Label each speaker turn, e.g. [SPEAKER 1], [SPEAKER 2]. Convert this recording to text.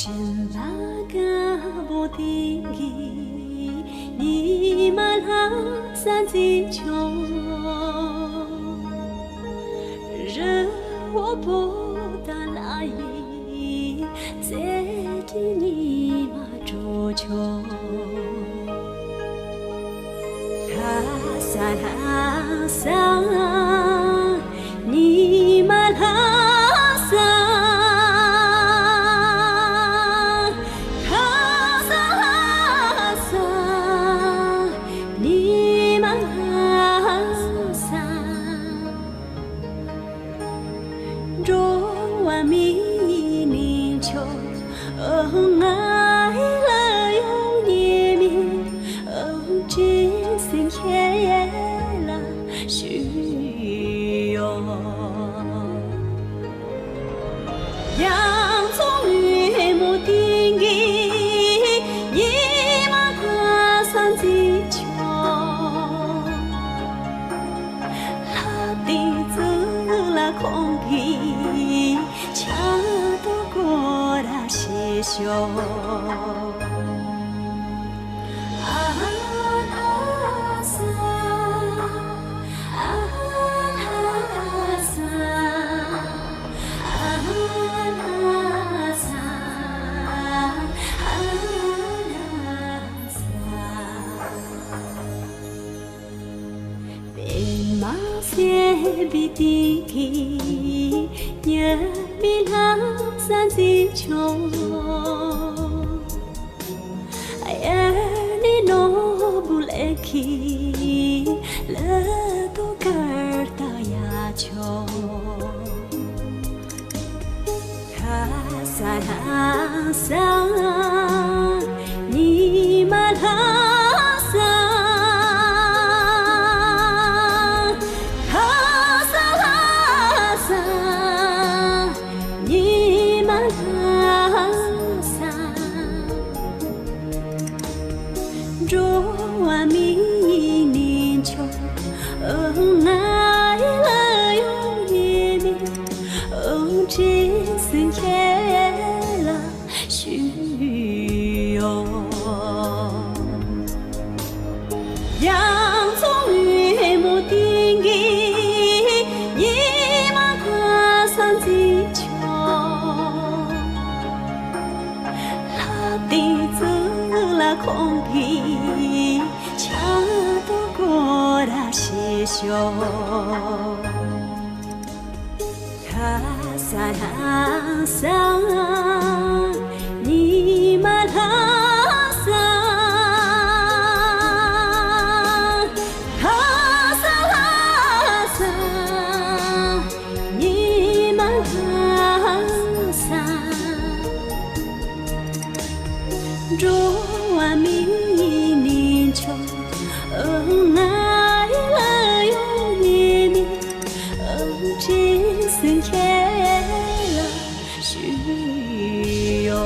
[SPEAKER 1] 真把个无定义，你们还三级穷，惹我不得来意，这的你嘛追求，哈萨哈萨，你们哈萨。洋葱鱼木定义，一马可算几球，拉地子拉空皮，恰都过了些袖。sẽ bị tí kỳ nhớ mi lá san di châu ai đi nó bu lệ khi lỡ tô cờ ta ya châu ha sa ni ma ha Rua mi nhìn cho ở ngài lời ông nhẹ mi ở trên sân khẽ là suyo yang trong uy một tiếng ghi nhị mà qua san di cho là tình tư là không bị cha都过了些袖，哈萨，你们哈萨，哈萨，你们哈萨，若咪。ở ngài lời ông nhẹ mi ở trên sân khẽ là suyo.